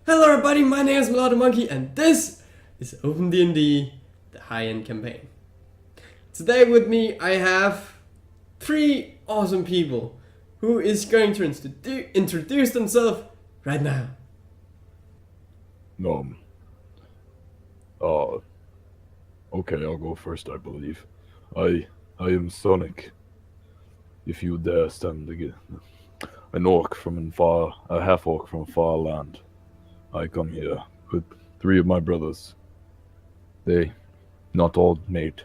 Hello everybody, my name is Melodic Monkey and this is Open DnD, the high-end campaign. Today with me I have three awesome people who is going to introduce themselves right now. Um, uh, okay, I'll go first, I believe. I am Sonic. If you dare stand again. An orc from a half-orc from a far land. I come here with three of my brothers. They not all made.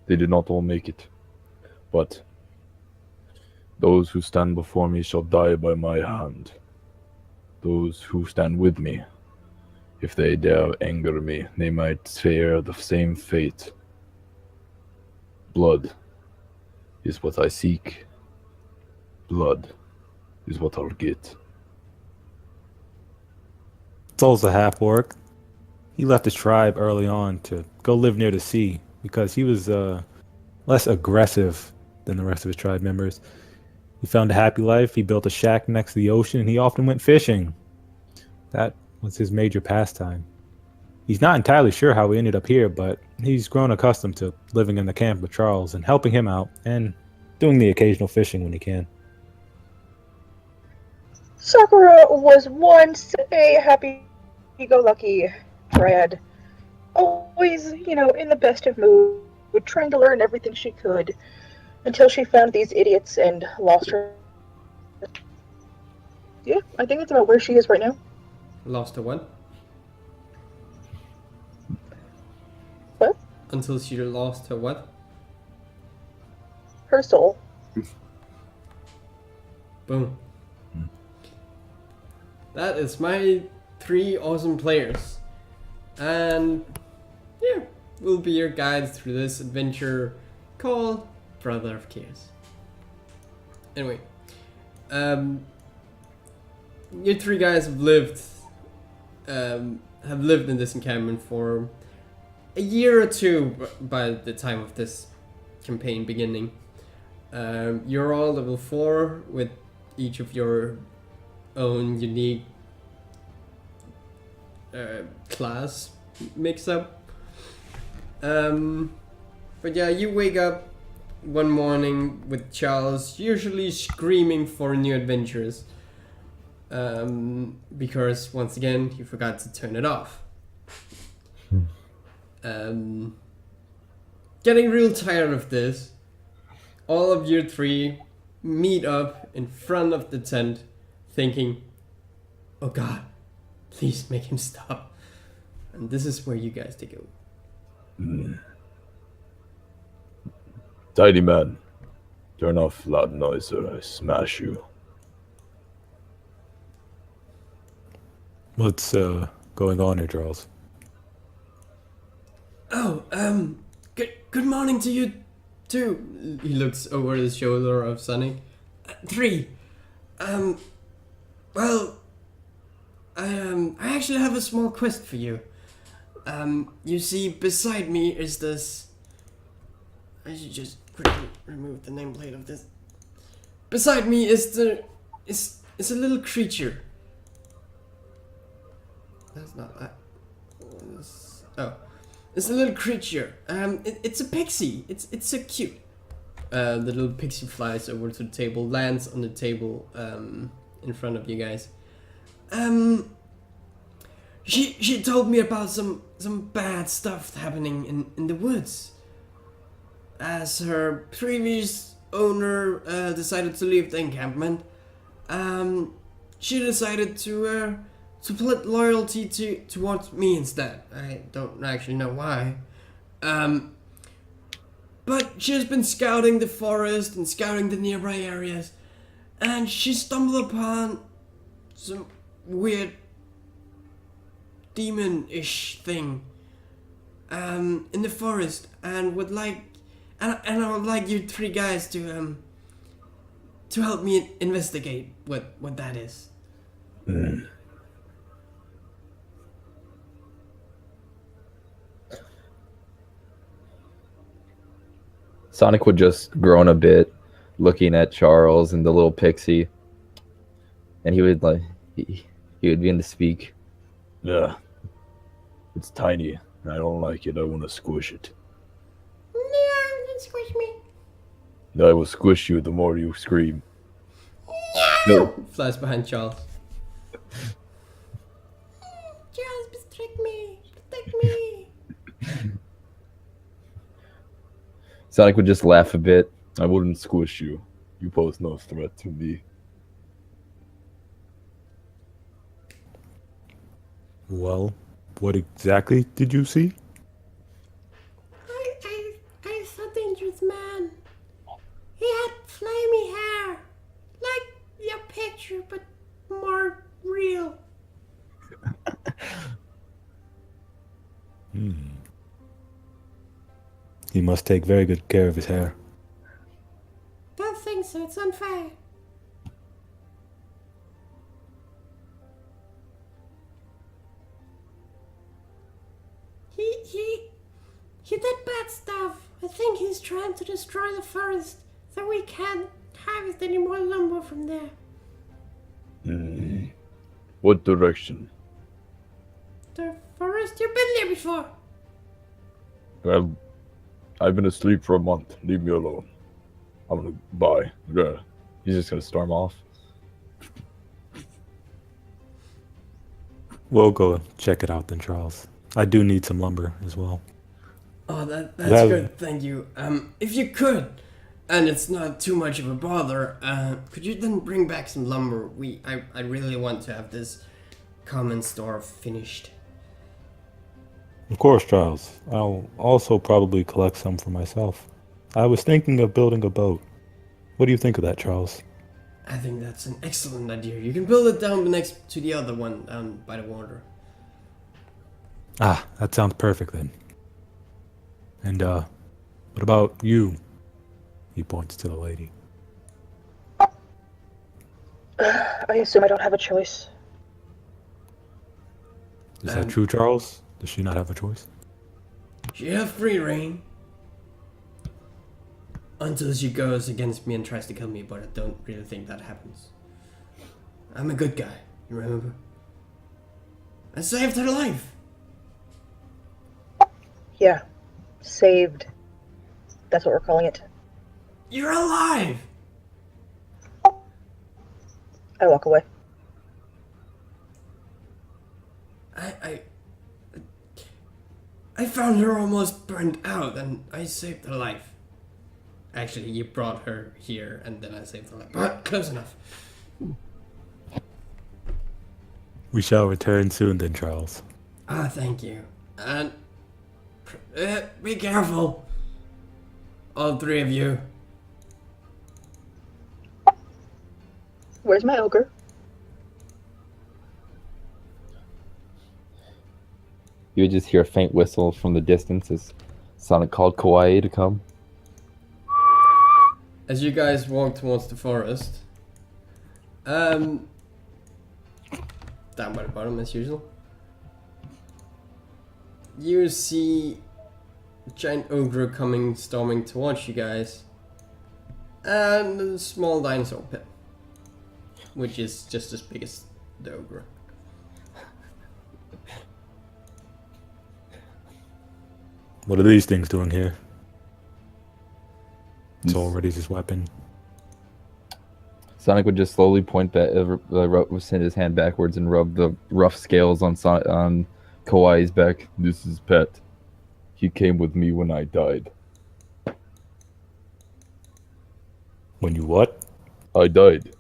They did not all make it. But those who stand before me shall die by my hand. Those who stand with me, if they dare anger me, they might share the same fate. Blood is what I seek. Blood is what I'll get. Zoll's a half-orc. He left his tribe early on to go live near the sea because he was less aggressive than the rest of his tribe members. He found a happy life. He built a shack next to the ocean, and he often went fishing. That was his major pastime. He's not entirely sure how he ended up here, but he's grown accustomed to living in the camp with Charles and helping him out and doing the occasional fishing when he can. Sakura was once a happy-go-lucky Dryad. Always, in the best of mood, trying to learn everything she could, until she found these idiots and lost her. Yeah, I think that's about where she is right now. Lost her what? What? Until she lost her what? Her soul. Boom. That is my three awesome players. And yeah, we'll be your guides through this adventure called Brother of Chaos. Anyway, you three guys have lived in this encampment for a year or two by the time of this campaign beginning. You're all level 4 with each of your own unique class mix up. But yeah, you wake up one morning with Charles usually screaming for new adventures. Because once again he forgot to turn it off. Getting real tired of this, all of you three meet up in front of the tent thinking, oh god, please make him stop. And this is where you guys take over. Tidy man, turn off loud noise or I smash you. What's going on here, Charles? Oh, good morning to you too. He looks over the shoulder of Sonic. 3. Well, I actually have a small quest for you. You see, beside me is this. I should just quickly remove the nameplate of this. Beside me is is a little creature. That's not that. Oh, it's a little creature. It's a pixie. It's so cute. The little pixie flies over to the table, lands on the table in front of you guys. She told me about some bad stuff happening in the woods. As her previous owner decided to leave the encampment, she decided to pledge loyalty towards me instead. I don't actually know why. But she's been scouting the forest and scouting the nearby areas, and she stumbled upon some weird demon-ish thing in the forest, and would like, and I would like you three guys to help me investigate what that is. Sonic would just groan a bit, looking at Charles and the little pixie, and he would he would begin to speak. Yeah. It's tiny. I don't like it. I want to squish it. No, don't squish me. I will squish you the more you scream. No! Flies behind Charles. Charles, protect me! Protect me! Sonic would just laugh a bit. I wouldn't squish you. You pose no threat to me. Well, what exactly did you see? I saw a dangerous man. He had flamey hair. Like your picture, but more real. He must take very good care of his hair. Don't think so, it's unfair. He did bad stuff. I think he's trying to destroy the forest, so we can't harvest any more lumber from there. What direction? The forest? You've been there before. Well, I've been asleep for a month. Leave me alone. I'm gonna bye. Yeah. He's just gonna storm off. We'll go check it out then, Charles. I do need some lumber as well. Oh, that's That- good, thank you. If you could, and it's not too much of a bother, could you then bring back some lumber? I really want to have this common store finished. Of course, Charles. I'll also probably collect some for myself. I was thinking of building a boat. What do you think of that, Charles? I think that's an excellent idea. You can build it down next to the other one, down by the water. Ah, that sounds perfect then. And, what about you? He points to the lady. I assume I don't have a choice. Is that true, Charles? Does she not have a choice? She has free reign. Until she goes against me and tries to kill me, but I don't really think that happens. I'm a good guy, you remember? I saved her life. Yeah. Saved. That's what we're calling it. You're alive! I walk away. I found her almost burned out and I saved her life. Actually, you brought her here and then I saved her life. But close enough. We shall return soon then, Charles. Ah, thank you. And be careful. All three of you. Where's my ogre? You would just hear a faint whistle from the distance as Sonic called Kawaii to come. As you guys walk towards the forest, down by the bottom as usual, you see a giant ogre coming, storming towards you guys, and a small dinosaur pit, which is just as big as the ogre. What are these things doing here? It's already his weapon. Sonic would just slowly point back, send his hand backwards and rub the rough scales on Kawaii's back. This is Pet. He came with me when I died. When you what? I died.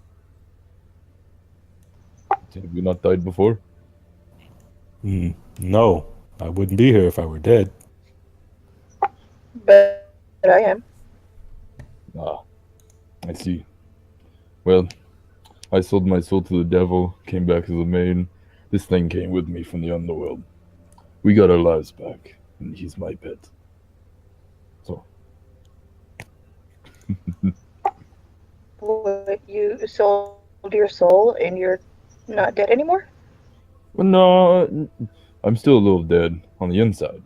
Have you not died before? No. I wouldn't be here if I were dead. But I am. Ah, I see. Well, I sold my soul to the devil, came back as a main. This thing came with me from the underworld. We got our lives back, and he's my pet. So. What, you sold your soul and you're not dead anymore? Well, no, I'm still a little dead on the inside.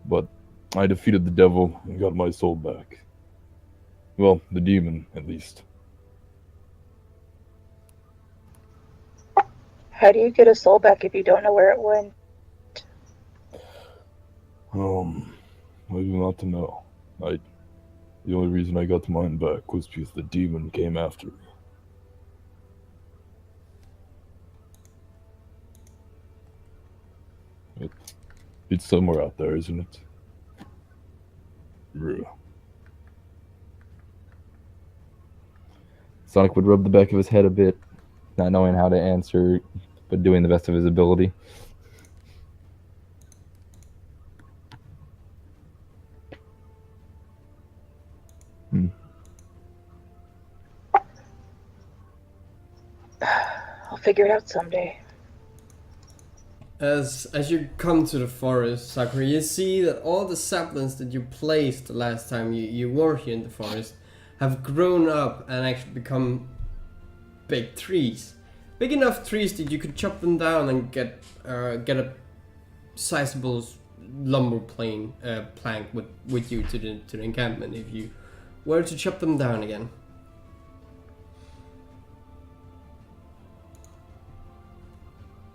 But I defeated the devil and got my soul back. Well, the demon, at least. How do you get a soul back if you don't know where it went? I do not know. The only reason I got mine back was because the demon came after me. It's somewhere out there, isn't it? Yeah. Sonic would rub the back of his head a bit, not knowing how to answer, but doing the best of his ability. I'll figure it out someday. As you come to the forest, Sakura, you see that all the saplings that you placed the last time you were here in the forest have grown up and actually become big trees. Big enough trees that you could chop them down and get a sizable lumber plank with you to the encampment if you were to chop them down again.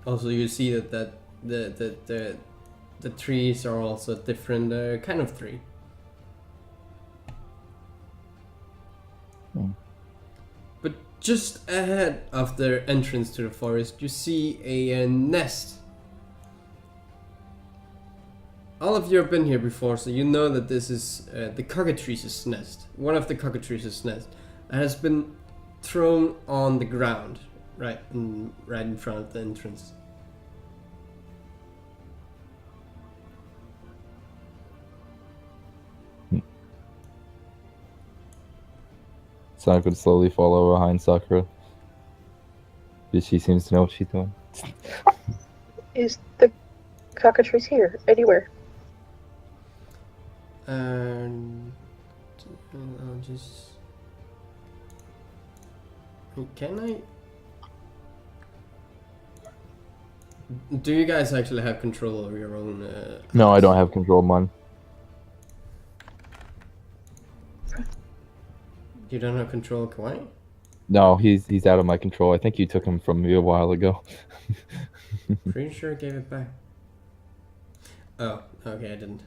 Also, you see that the trees are also different kind of tree. But just ahead of the entrance to the forest, you see a nest. All of you have been here before, so you know that this is the cockatrice's nest. One of the cockatrice's nest that has been thrown on the ground, right in front of the entrance. Sonic would slowly follow behind Sakura. But she seems to know what she's doing. Is the cockatrice here? Anywhere? I'll just... Can I... Do you guys actually have control over your own... No, I don't have control of mine. You don't have control of Kawaii? No, he's out of my control. I think you took him from me a while ago. Pretty sure I gave it back. Oh, okay, I didn't.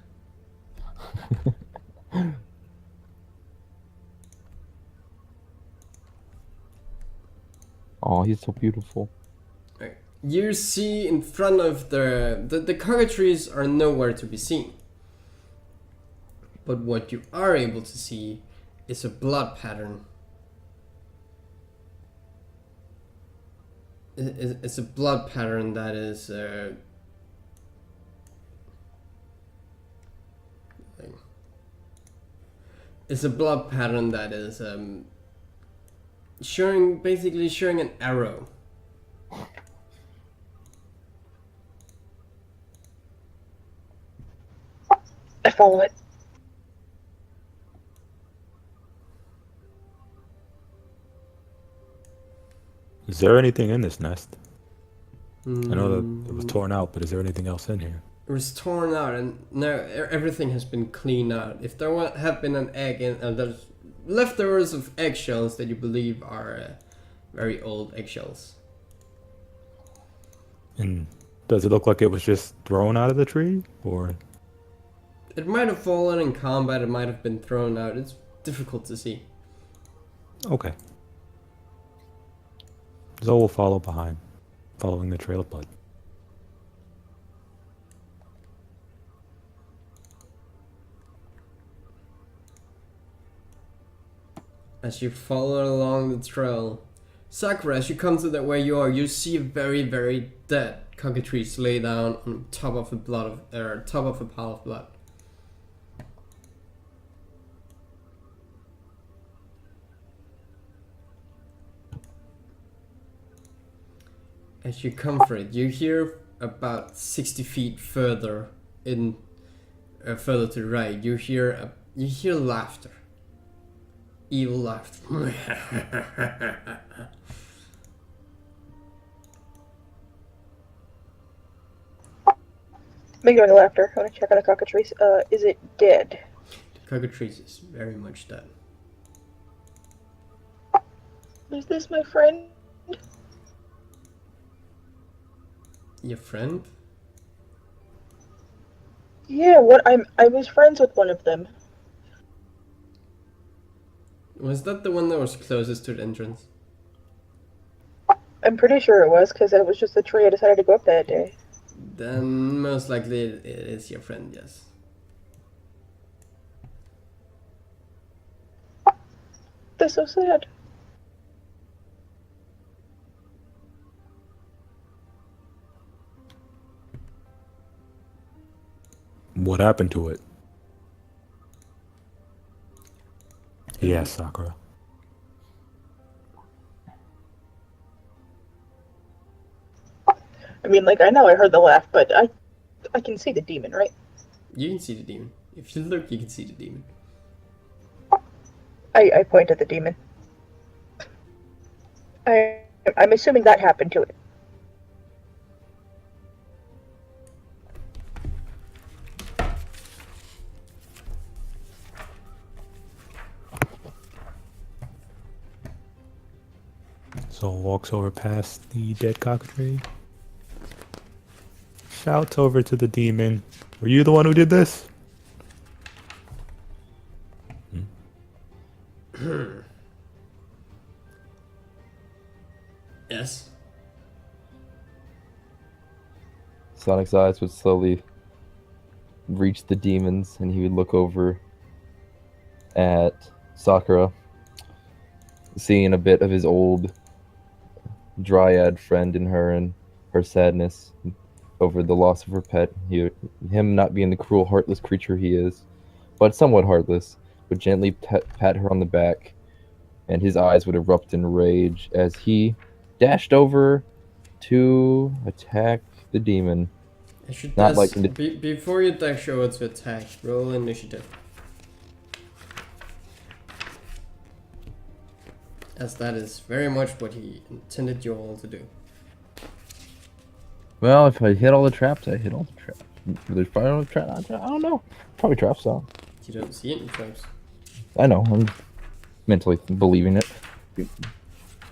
Oh, he's so beautiful. Right. You see in front of the cockatrice are nowhere to be seen. But what you are able to see is a blood pattern. It's a blood pattern that is it's a blood pattern that is basically showing an arrow. I follow it. Is there anything in this nest? I know that it was Mm, torn out, but is there anything else in here? It was torn out, and now everything has been cleaned out. If there have been an egg and there's leftovers of eggshells that you believe are very old eggshells. And does it look like it was just thrown out of the tree, or? It might have fallen in combat. It might have been thrown out. It's difficult to see. Okay. Zoll will follow behind, following the trail of blood. As you follow along the trail, Sakura, as you come to where you are, you see a very, very dead cockatrice lay down on top of top of a pile of blood. As you come for it, you hear about 60 feet further further to the right. You hear laughter. Evil laughter. Ignore the laughter. I want to check out the cockatrice. Is it dead? The cockatrice is very much dead. Is this my friend? Your friend? Yeah, I was friends with one of them. Was that the one that was closest to the entrance? I'm pretty sure it was, because it was just the tree I decided to go up that day. Then most likely it is your friend, yes. That's so sad. What happened to it? Yes, Sakura. I mean, like, I know I heard the laugh, but I can see the demon, right? You can see the demon. If you look, you can see the demon. I point at the demon. I'm assuming that happened to it. Zoll walks over past the dead cockatrice. Shouts over to the demon. Were you the one who did this? Yes. Sonic's eyes would slowly reach the demons, and he would look over at Sakura, seeing a bit of his old Dryad friend in her and her sadness over the loss of her pet. Him not being the cruel, heartless creature he is, but somewhat heartless, would gently pat her on the back, and his eyes would erupt in rage as he dashed over to attack the demon. I should Not test, like before you dash over to attack, roll initiative. As that is very much what he intended you all to do. Well, if I hit all the traps, I hit all the traps. There's probably no trap. I don't know. Probably traps, though. You don't see any traps. I know. I'm mentally believing it.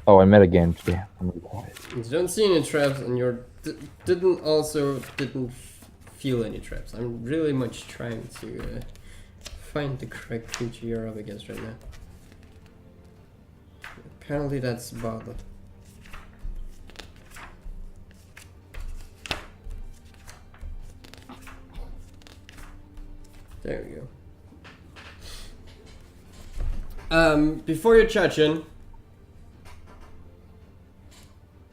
Oh, I met again. Yeah, I'm really quiet. You don't see any traps, and you didn't feel any traps. I'm really much trying to find the correct creature you're up against right now. Apparently that's Baba. There we go. Before you charge in,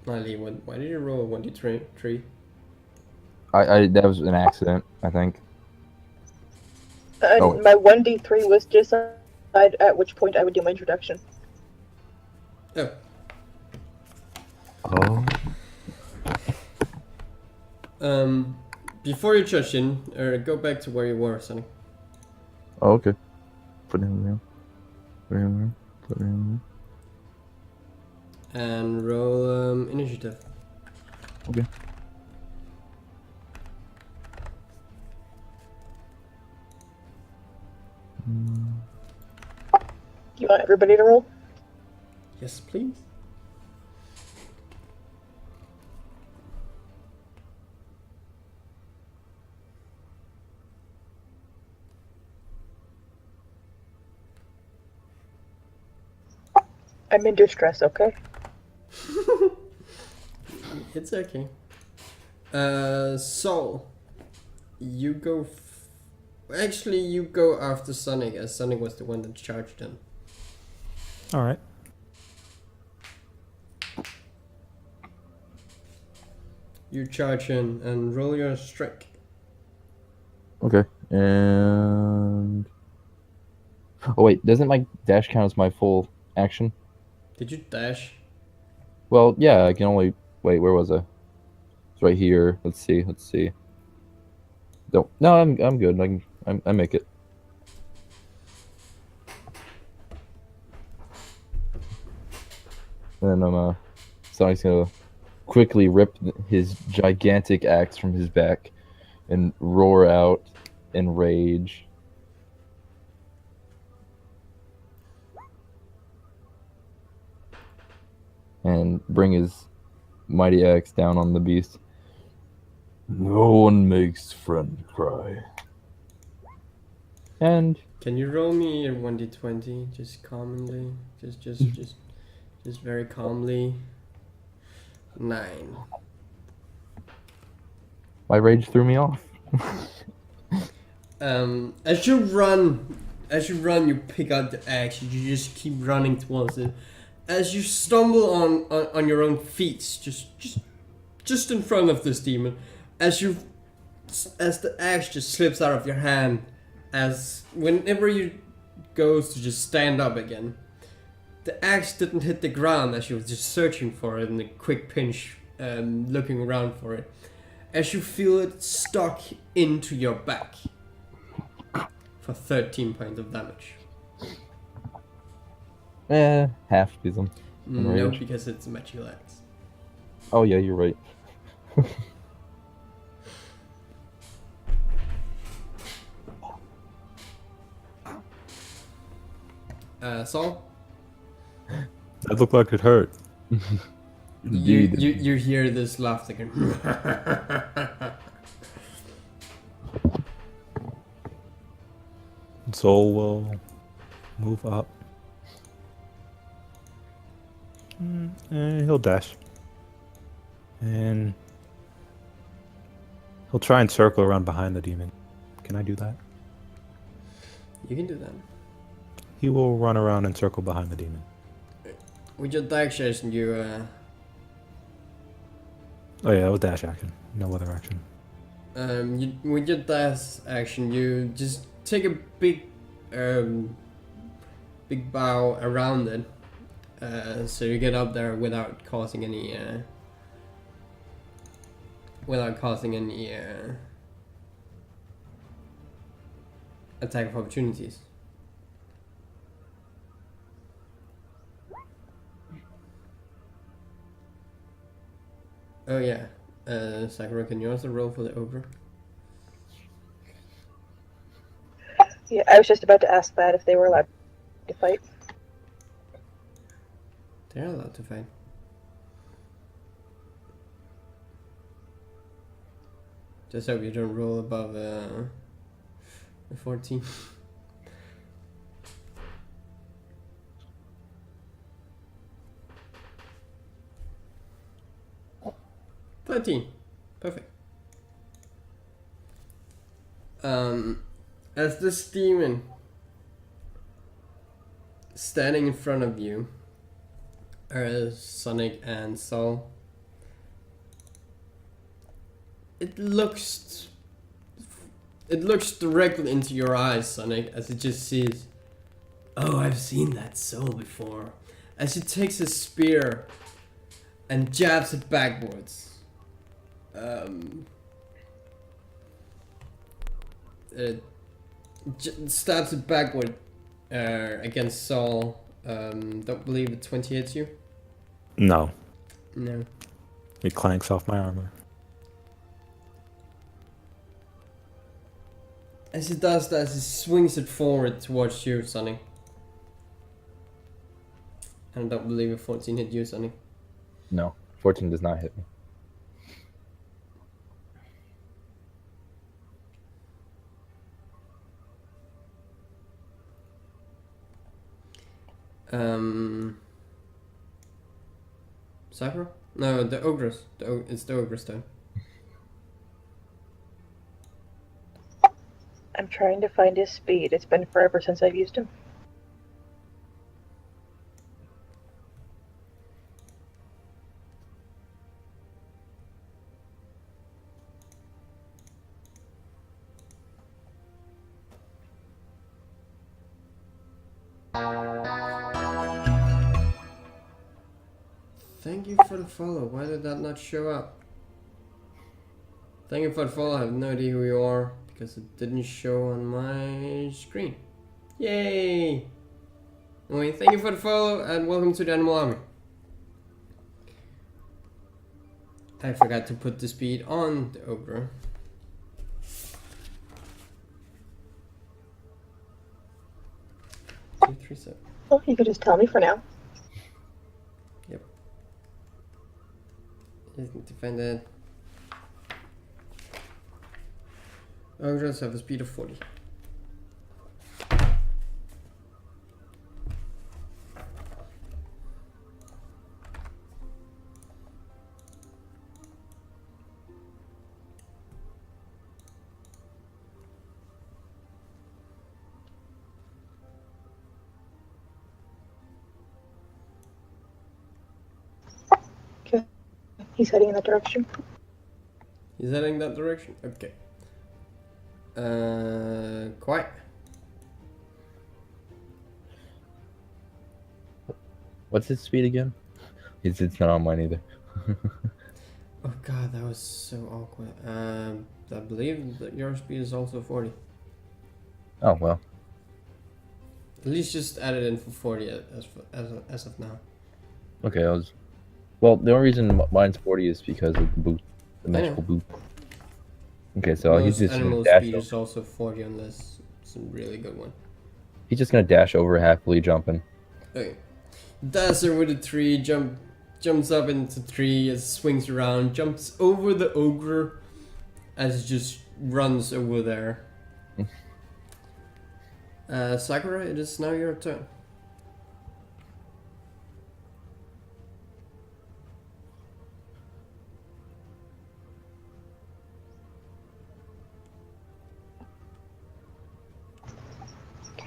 Nihlyee, why did you roll a 1d3? I that was an accident, I think. Oh. My 1d3 was just at which point I would do my introduction. Oh. Oh. Before you charge in, go back to where you were, Sonny. Oh, okay. Put him there. Put him there. Put him And roll initiative. there. Okay. You want everybody to roll? Yes, please. I'm in distress, okay? It's okay. Soul, you go. Actually, you go after Sonic, as Sonic was the one that charged in. All right. You charge in and roll your strike. Okay. And oh wait, doesn't my dash count as my full action? Did you dash? Well, yeah, I can only wait. Where was I? It's right here. Let's see. Let's see. Don't. No, I'm good. I make it. And then Sonic's gonna quickly rip his gigantic axe from his back and roar out in rage. And bring his mighty axe down on the beast. No one makes friend cry. And Can you roll me a 1d20 just calmly? Just very calmly. 9. my rage threw me off. As you run, you pick up the axe. You just keep running towards it. As you stumble on your own feet, just in front of this demon, as the axe just slips out of your hand, as whenever you goes to just stand up again, the axe didn't hit the ground as you were just searching for it in a quick pinch, looking around for it. As you feel it stuck into your back for 13 points of damage. Half do them. No, Rage. because it's a magical axe. Oh yeah, you're right. Saul? That looked like it hurt. Indeed. You hear this laughter again. Zoll will move up. And he'll dash. And he'll try and circle around behind the demon. Can I do that? You can do that. He will run around and circle behind the demon. With your dash action, you Oh yeah, that was dash action. No other action. with your dash action, you just take a big bow around it, so you get up there without causing any attack of opportunities. Oh yeah, Sakura, can you also roll for the ogre? Yeah, I was just about to ask that if they were allowed to fight. They're allowed to fight. Just hope you don't roll above a 14. Perfect. As this demon standing in front of you are Sonic and Soul. It looks directly into your eyes, Sonic, as it just sees, oh, I've seen that soul before. As he takes his spear and jabs it backwards. It stabs it backward against Saul. Don't believe it 20 hits you? No. No. It clanks off my armor. As he does that, he swings it forward towards you, Sonny. And I don't believe a 14 hit you, Sonny. No, 14 does not hit me. Sakura? No, the ogres. It's the ogre's turn. I'm trying to find his speed. It's been forever since I've used him. Thank you for the follow. Why did that not show up? Thank you for the follow. I have no idea who you are because it didn't show on my screen. Yay! Anyway, thank you for the follow and welcome to the Animal Army. I forgot to put the speed on the ogre. Two, three, seven. Well, you could just tell me for now. Isn't defended. Ogres have a speed of 40. He's heading in that direction. He's heading that direction? Okay. Quiet. What's his speed again? It's not on mine either. Oh god, that was so awkward. I believe that your speed is also 40. Oh well. At least just add it in for 40 as of now. Okay, well, the only reason mine's 40 is because of the boot, the I know. magical boot. Okay, so he's Most just gonna animal dash. speed is also 40 unless it's a really good one. He's just gonna dash over, happily jumping. Okay. Dasher with a tree, jumps up into the tree, as swings around, jumps over the ogre as it just runs over there. Sakura, it is now your turn.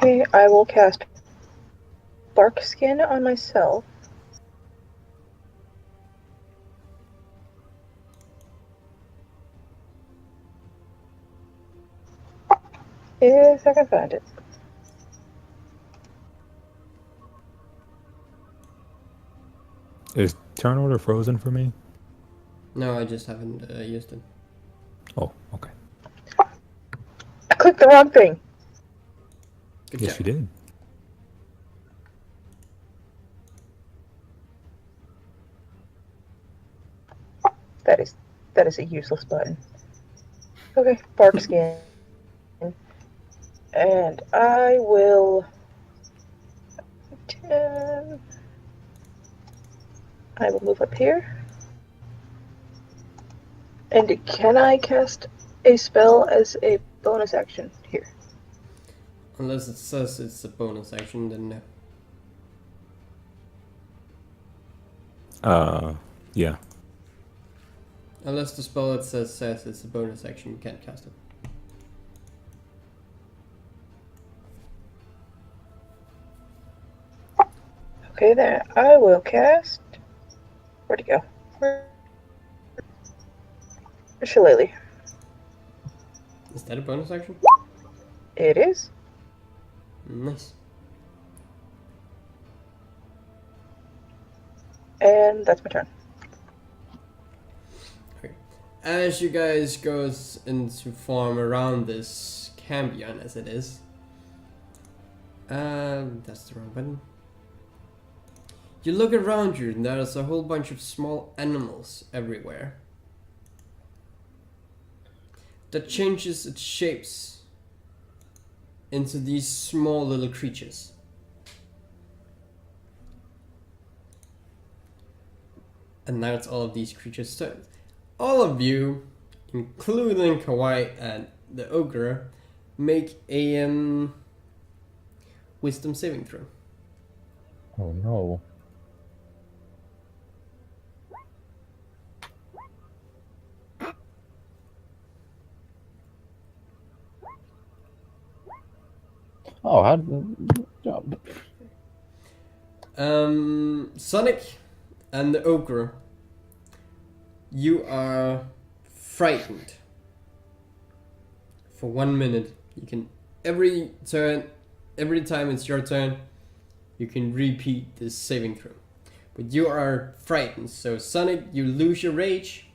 Okay, I will cast Bark Skin on myself. If I can find it. Is turn order frozen for me? No, I just haven't used it. Oh, okay. I clicked the wrong thing. Good Yes, job. you did. That is a useless button. Okay, Bark Skin. And I will 10. I will move up here. And can I cast a spell as a bonus action here? Unless it says it's a bonus action, then no. Yeah. Unless the spell it says it's a bonus action, you can't cast it. Okay, then I will cast. Where'd it go? Shillelagh. Is that a bonus action? It is. Nice. And that's my turn. Okay. As you guys goes into form around this cambion, as it is. That's the wrong button. You look around you, and there's a whole bunch of small animals everywhere. That changes its shapes into these small little creatures. And now it's all of these creatures' turns. All of you, including Kawaii and the ogre, make a wisdom saving throw. Oh no. Oh, how did Sonic and the ogre, you are frightened for 1 minute. You can every time it's your turn, you can repeat this saving throw. But you are frightened, so Sonic, you lose your rage,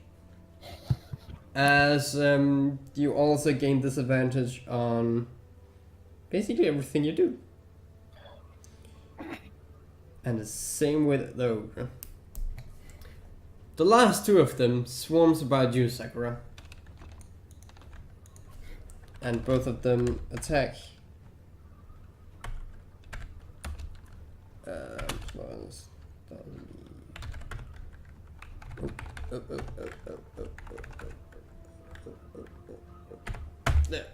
as you also gain disadvantage on basically everything you do. And the same with the ogre. The last two of them swarms about you, Sakura. And both of them attack. Plus, There.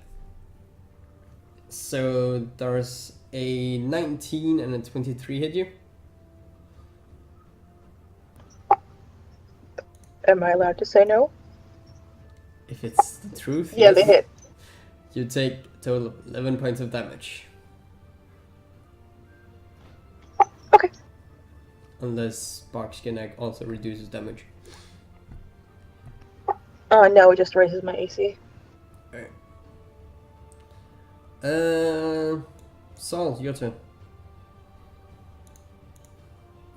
So there's a 19 and a 23 hit you. Am I allowed to say no? If it's the truth, Yeah, yes. they hit. You take a total of 11 points of damage. Okay. Unless Spark Skin Egg also reduces damage. No, it just raises my AC. Saul, your turn.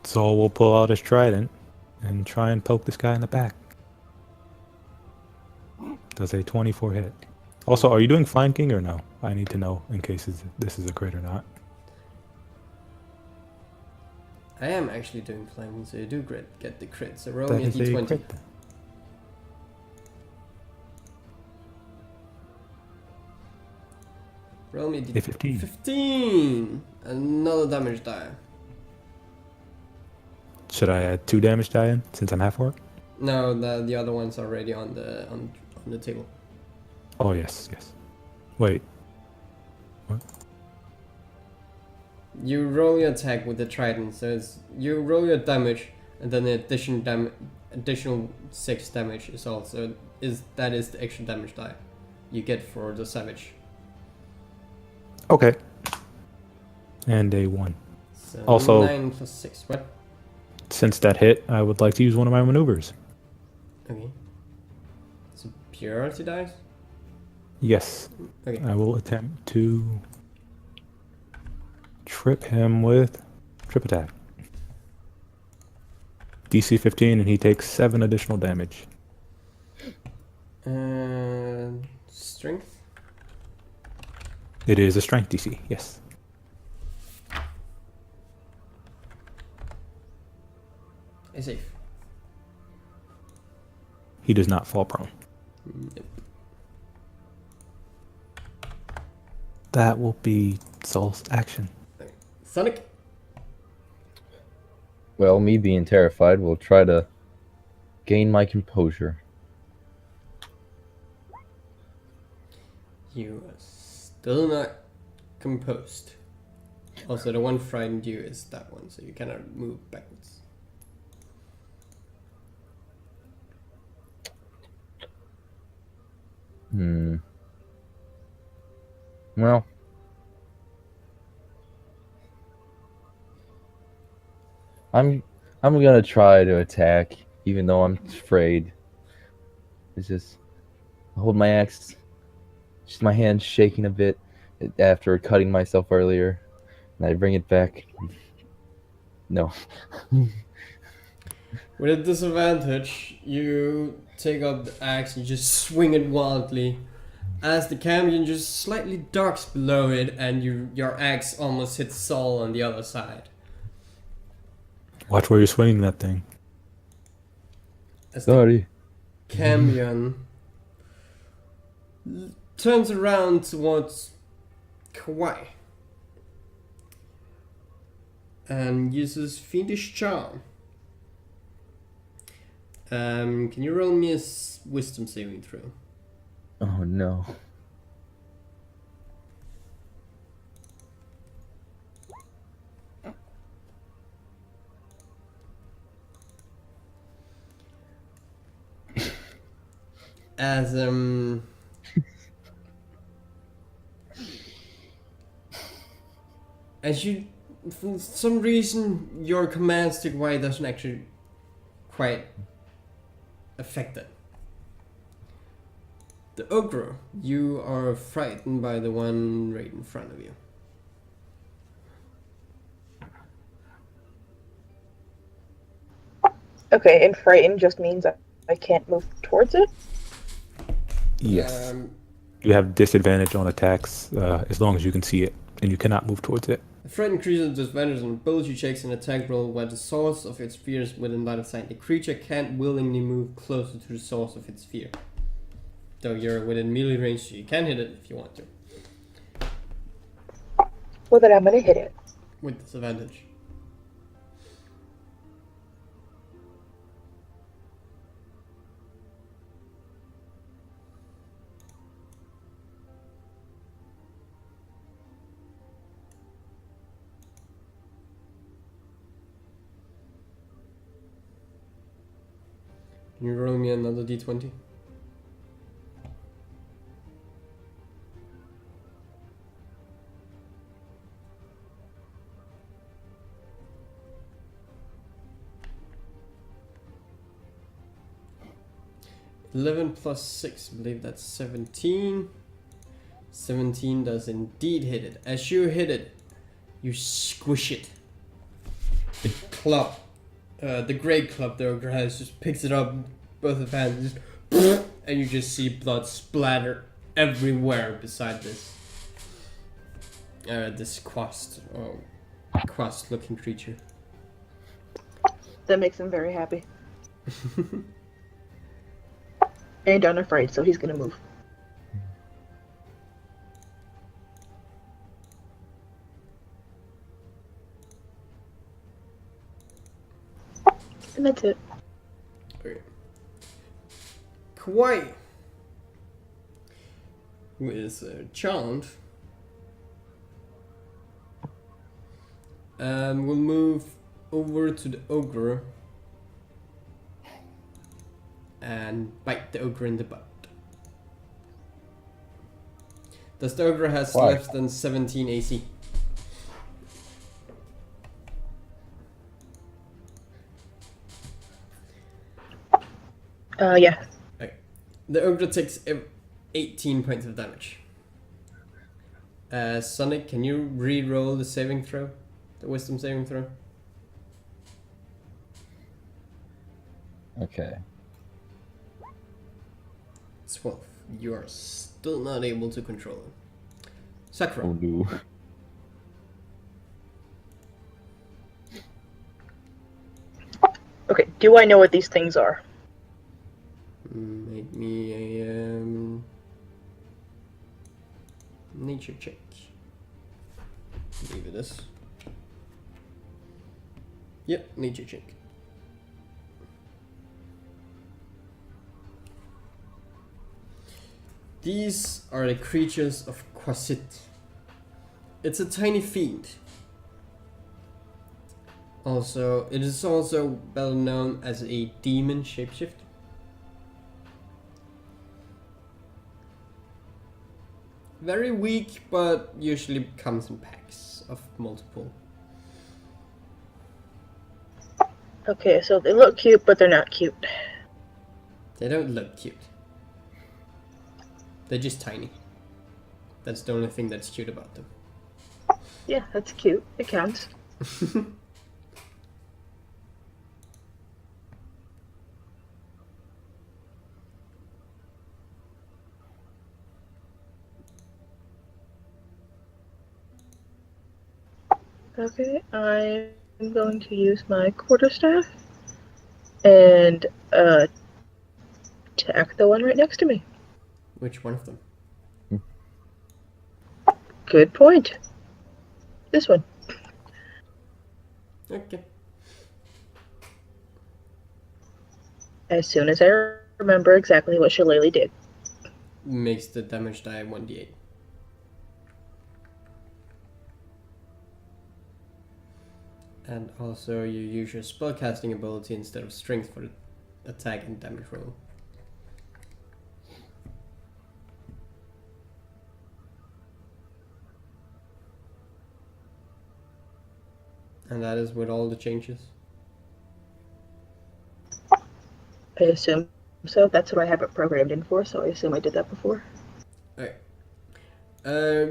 Zoll will pull out his trident and try and poke this guy in the back. Does a 24 hit. Also, are you doing flanking or no? I need to know in case this is a crit or not. I am actually doing flanking, so you do get the crit. So roll That me a is a d20. crit. Roll me a A 15. 15! Another damage die. Should I add 2 damage die in since I'm Half-Orc? No, the other one's already on the table. Oh, yes, yes. Wait. What? You roll your attack with the trident, so it's you roll your damage, and then the additional 6 damage is also that is the extra damage die you get for the savage. Okay. And a 1. So Also- 9 plus 6. What? Since that hit, I would like to use one of my maneuvers. Okay. So purity dice. Yes. Okay. I will attempt to trip him with trip attack. DC 15 and he takes 7 additional damage. Strength. It is a strength DC, yes. Is safe. He does not fall prone. Nope. That will be Soul's action. Okay. Sonic. Well, me being terrified will try to gain my composure. You are still not composed. Also, the one frightened you is that one, so you cannot move backwards. Well, I'm gonna try to attack, even though I'm afraid. It's just I hold my axe, just my hand shaking a bit after cutting myself earlier, and I bring it back. No. With a disadvantage, you take up the axe and just swing it wildly. As the champion just slightly ducks below it, and your axe almost hits Saul on the other side. Watch where you're swinging that thing. As the Sorry. champion turns around towards Kawaii and uses Fiendish Charm. Can you roll me a wisdom saving throw? Oh no. As as you, for some reason, your commands to Kawaii doesn't actually quite affect it. The ogre, you are frightened by the one right in front of you. Okay, and frightened just means I can't move towards it? Yes. You have disadvantage on attacks as long as you can see it, and you cannot move towards it. The threat increases disadvantage on ability checks and attack roll where the source of its fear is within line of sight. The creature can't willingly move closer to the source of its fear. Though you're within melee range, so you can hit it if you want to. Well, then I'm gonna hit it. With disadvantage. Can you roll me another d20? (11 plus 6), I believe that's 17. 17 does indeed hit it. As you hit it, you squish it. The club, the great club the ogre has, just picks it up, both of hands, just, and you just see blood splatter everywhere beside this, this quast-looking creature. That makes him very happy. And unafraid, so he's gonna move. And that's it. Okay. Kawaii, who is charmed, will move over to the ogre and bite the ogre in the butt. Does the ogre has Why? less than 17 AC? Yeah. Okay. The ogre takes 18 points of damage. Sonic, can you re-roll the saving throw? The wisdom saving throw? Okay. 12. You are still not able to control him. Sakura. Oh no. Okay, do I know what these things are? Make me a nature check. I believe it is. Yep, nature check. These are the creatures of Quasit. It's a tiny fiend. Also, it is also better known as a demon shapeshifter. Very weak, but usually comes in packs of multiple. Okay, so they look cute, but they're not cute. They don't look cute. They're just tiny. That's the only thing that's cute about them. Yeah, that's cute. It counts. Okay, I'm going to use my quarterstaff and attack the one right next to me. Which one of them? Good point. This one. Okay. As soon as I remember exactly what Shillelagh did. Makes the damage die 1d8. And also you use your spellcasting ability instead of strength for the attack and damage roll. And that is with all the changes. I assume so. That's what I have it programmed in for, so I assume I did that before. Okay.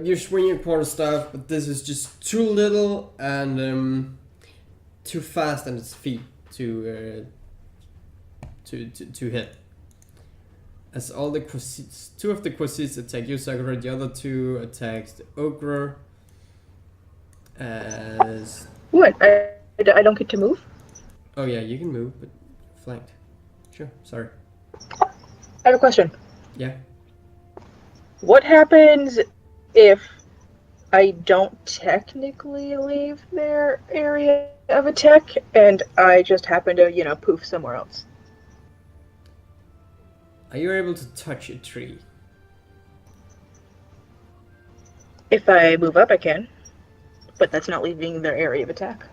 You swing your quarterstaff, but this is just too little and too fast on its feet to hit. As all the Quasits, two of the Quasits attack you, Sakura, the other two attacks the ogre. As What? I don't get to move? oh yeah, you can move, but flanked. Sure, sorry. I have a question. Yeah. What happens if I don't technically leave their area of attack and I just happen to, poof somewhere else? Are you able to touch a tree? If I move up, I can. But that's not leaving their area of attack.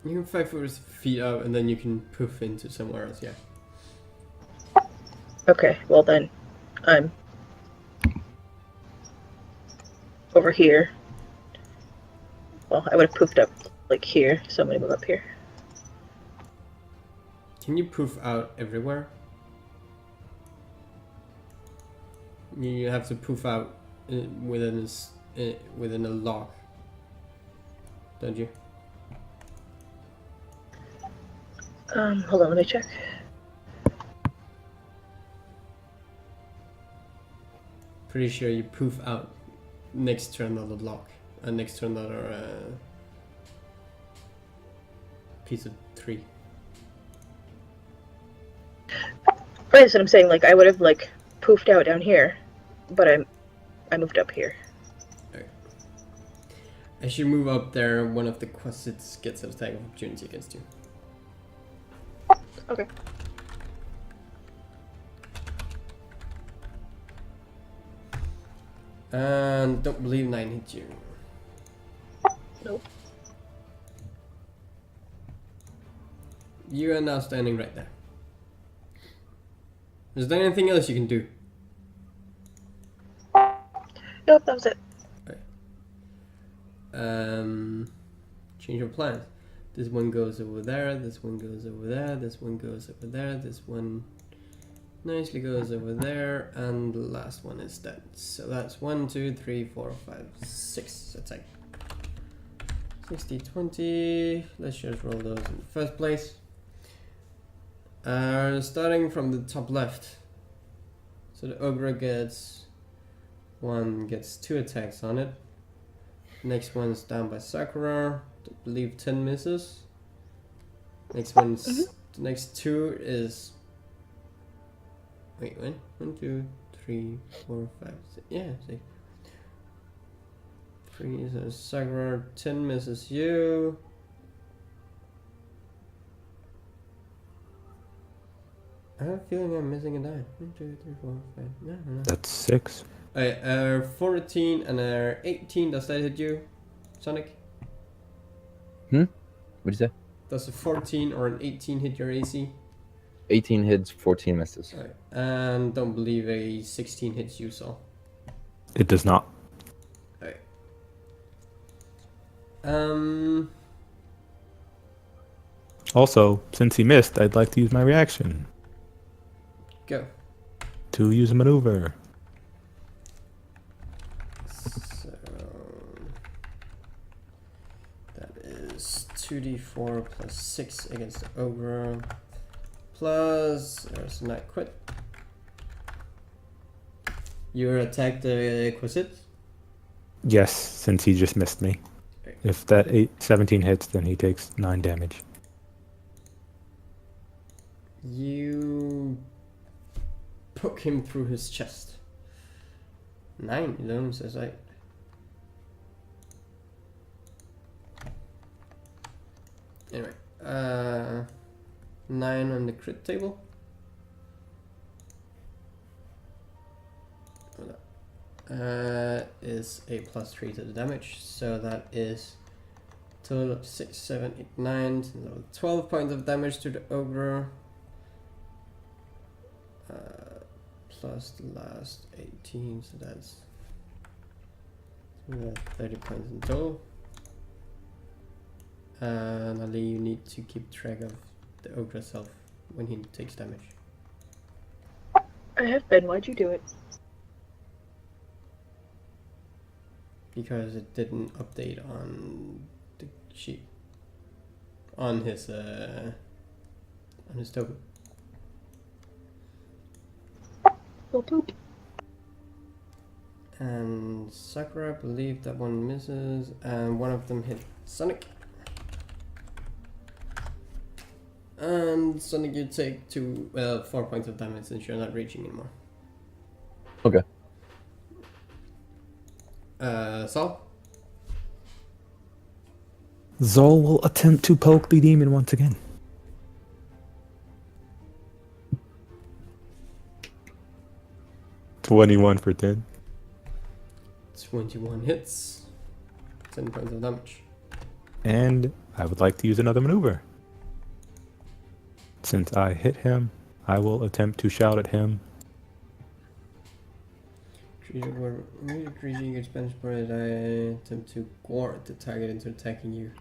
You can 5 feet up and then you can poof into somewhere else, yeah. Okay, well then, I'm over here. Well, I would have poofed up like here, so I'm gonna move up here. Can you poof out everywhere? You have to poof out within within a lock, don't you? Hold on, let me check. Pretty sure you poof out next to another lock, and next to another piece of tree. Right, that's what I'm saying. Like I would have like poofed out down here, but I moved up here. As you move up there, one of the Quasids gets an attack of opportunity against you. Okay. And don't believe 9 hit you. Nope. You are now standing right there. Is there anything else you can do? Nope, that was it. Change your plans. This one goes over there, this one goes over there, this one goes over there, this one nicely goes over there, and the last one is dead. So that's 1, 2, 3, 4, 5, 6 attack. 60, 20. Let's just roll those in the first place. Starting from the top left. So the ogre gets 2 attacks on it. Next one's down by Sakura. I believe 10 misses. Next one's the next 2 is. Wait, 1, 2, 3, 4, 5, 6. Yeah, 6. 3 is Sakura. 10 misses you. I have a feeling I'm missing a die. 1, 2, 3, 4, 5. No. That's 6. 14 and 18. Does that hit you, Sonic? What'd you say? Does a 14 or an 18 hit your AC? 18 hits, 14 misses. Alright. And don't believe a 16 hits you, Zoll. It does not. Alright. Also, since he missed, I'd like to use my reaction Go. to use a maneuver. So that is 2d4 plus 6 against the ogre. Plus, there's a not quit. You attack the Quasit? Yes, since he just missed me. Okay. If that 17 hits, then he takes 9 damage. You poke him through his chest. 9 alone says I. Anyway, 9 on the crit table. Is a plus 3 to the damage, so that is total of 6, 7, 8, 9, so 12 points of damage to the ogre. Plus the last 18, so that's 30 points in total. Nihlyee, you need to keep track of the ogre itself when he takes damage. I have been. Why'd you do it? Because it didn't update on the sheet. On his token. Well, poop. And Sakura, I believe that one misses, and one of them hit Sonic. And Sonic, you take 4 points of damage since you're not reaching anymore. Okay. Zoll? Zoll will attempt to poke the demon once again. $21 for 10. 21 hits. 10 points of damage. And I would like to use another maneuver. Since I hit him, I will attempt to shout at him. Creature gets Spanish word. I attempt to gore the target into attacking you.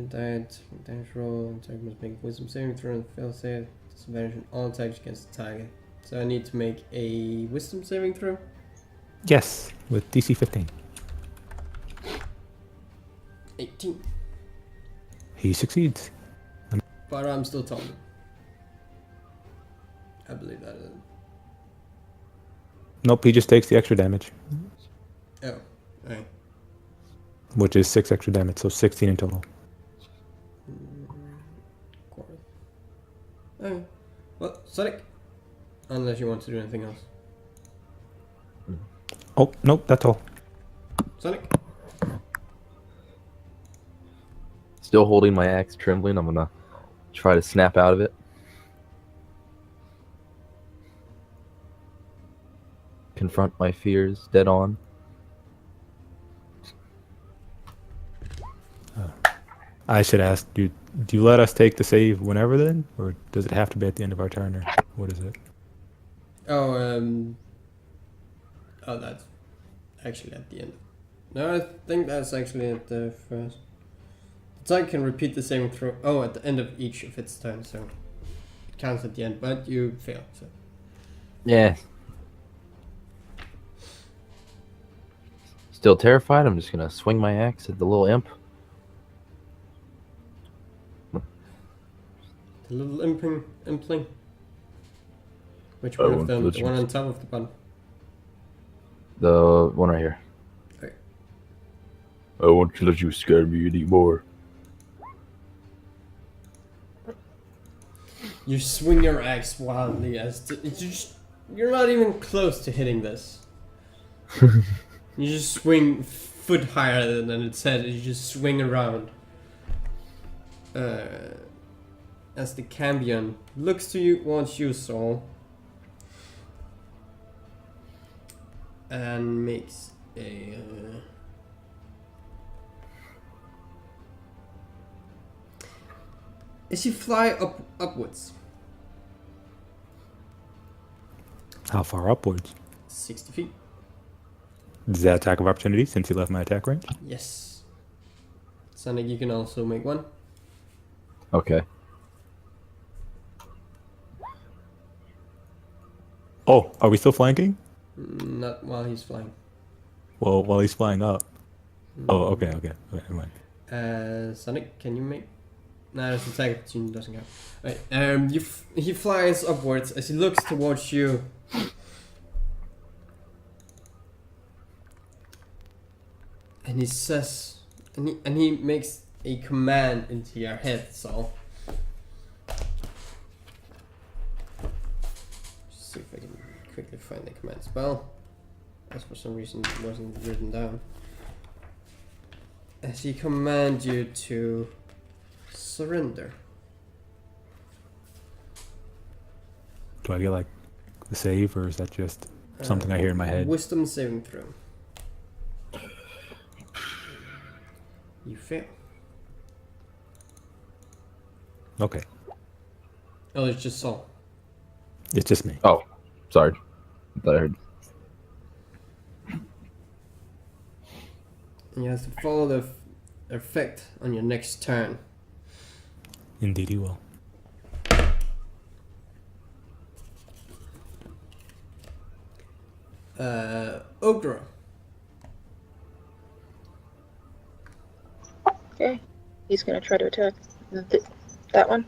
Diet, damage roll, target must make wisdom saving throw and fail save. Disadvantage on all attacks against the target. So I need to make a wisdom saving throw? Yes, with DC 15. 18. He succeeds. But I'm still taller. I believe that. Nope, he just takes the extra damage, Oh, alright. which is 6 extra damage, so 16 in total. Okay. Well, Sonic. Unless you want to do anything else. Oh, nope, that's all. Sonic. Still holding my axe, trembling. I'm gonna try to snap out of it. Confront my fears dead on. I should ask, do you let us take the save whenever then? Or does it have to be at the end of our turn, or what is it? Oh, oh, that's actually at the end. No, I think that's actually at the first. The target can repeat the saving throw. Oh, at the end of each of its turns, so it counts at the end, but you fail. So Yeah. Still terrified. I'm just gonna swing my axe at the little imp. the little impling. Which I one of want them? to The one choose. on top of the button. The one right here. I won't let you scare me anymore. You swing your axe wildly as you're not even close to hitting this. You just swing foot higher than its head. You just swing around. As the cambion looks to you, wants you, Zoll, and makes a. As you fly upwards, How far upwards? 60 feet. Is that attack of opportunity since he left my attack range? Yes. Sonic, you can also make one. Okay. Oh, are we still flanking? Not while he's flying. Well, while he's flying up. Oh, okay, never mind. Sonic, can you make? No, this attack opportunity doesn't count. Right. He flies upwards as he looks towards you. And he says, and he makes a command into your head, Zoll. Just see if I can quickly find the command spell. As for some reason it wasn't written down. As he commands you to surrender. Do I get like the save, or is that just something I hear in my head? Wisdom saving throw. You fail. Okay, Oh, it's just Zoll. it's just me. Oh, sorry. I thought I heard. And you have to follow the effect on your next turn. Indeed, you will. Ogre. Okay. He's gonna try to attack that one.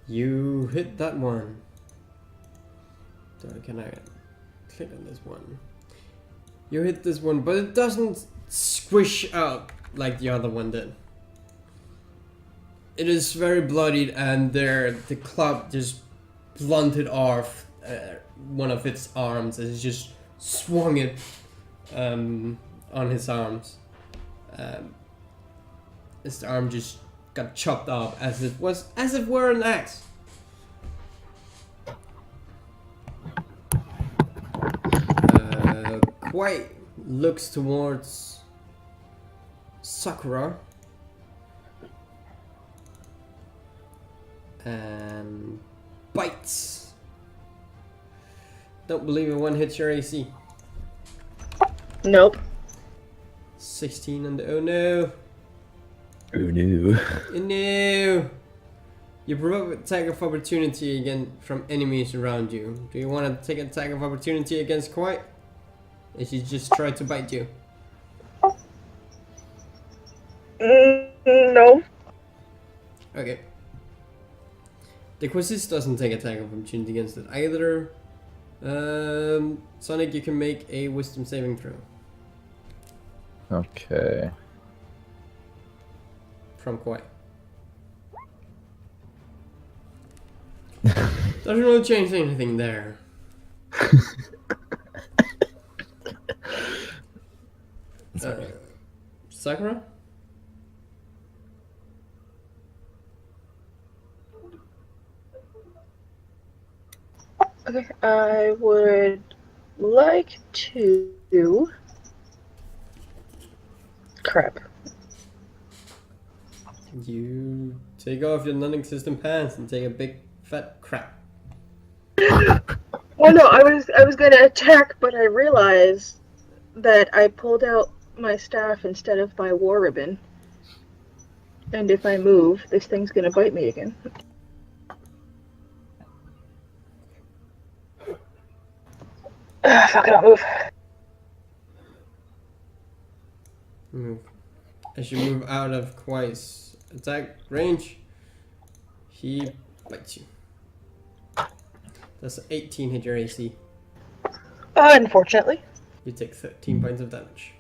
You hit that one. So can I click on this one? You hit this one, but it doesn't squish out like the other one did. It is very bloodied, and the club just blunted off one of its arms as it just swung it on his arms. His arm just got chopped off as it were an axe. Kawaii looks towards Sakura and bites. Don't believe it, one hits your AC. Nope. 16 and oh no. Oh no. Oh no. You provoke attack of opportunity again from enemies around you. Do you want to take attack of opportunity against Kawaii? Or she just tried to bite you? No. Okay. The Quasis doesn't take attack of opportunity against it either. Sonic, you can make a wisdom saving throw. Okay. From Kawaii. Doesn't really change anything there. Sakura? Okay, I would like to. Crap. You take off your non-existent pants and take a big fat crap. Oh no, I was gonna attack, but I realized that I pulled out my staff instead of my war ribbon. And if I move, this thing's gonna bite me again. Fuck it, I'll move. Move. As you move out of Kawaii's attack range, he bites you. That's an 18 hit your AC. Unfortunately. You take 13 points of damage.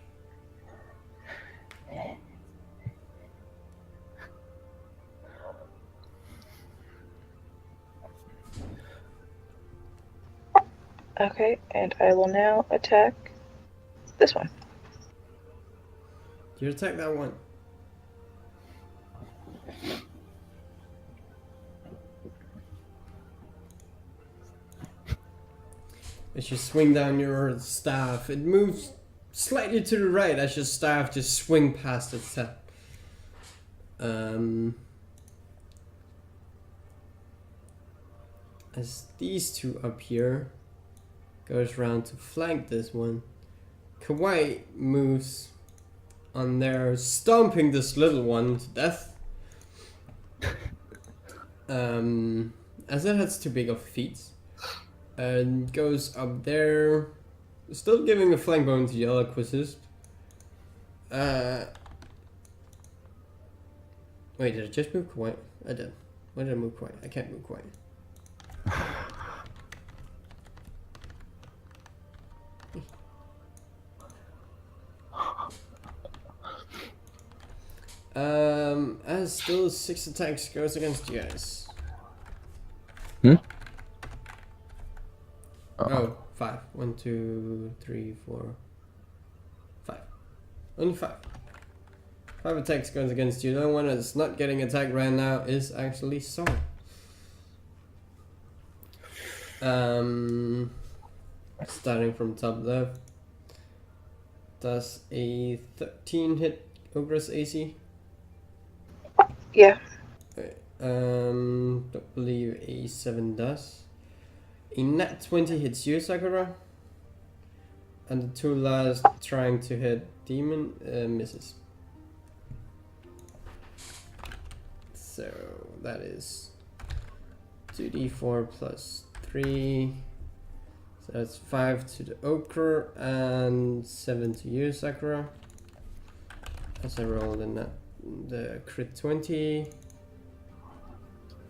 Okay, and I will now attack this one. You attack that one. As you swing down your staff, it moves slightly to the right as your staff just swing past its head. As these two up here goes around to flank this one, Kawaii moves on there, stomping this little one to death. As it has too big of feet, and goes up there, still giving a flank bone to the other Quasis. Wait, did I just move Kawaii? I did. Why did I move Kawaii? I can't move Kawaii. As still 6 attacks goes against you guys. Oh, 5. 1, 2, 3, 4, 5. Only 5. 5 attacks goes against you. The only one that's not getting attacked right now is actually Zoll. Starting from top left. Does a 13 hit Ogre's AC? Yeah. Don't believe a 7 does. A nat 20 hits you, Sakura. And the 2 last trying to hit Demon misses. So that is 2d4 plus 3. So that's 5 to the Ochre and 7 to you, Sakura. As I rolled in the crit 20.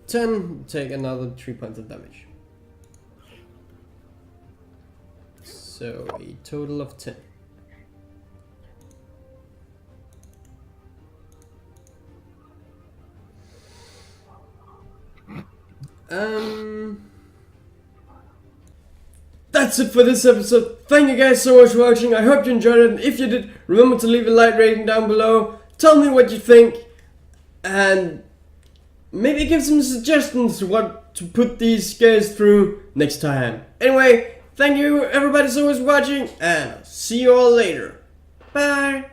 10, take another 3 points of damage. So a total of 10. That's it for this episode. Thank you guys so much for watching. I hope you enjoyed it. And if you did, remember to leave a like rating down below. Tell me what you think. And maybe give some suggestions what to put these guys through next time. Anyway, Thank you everybody so much for watching, and I'll see you all later. Bye!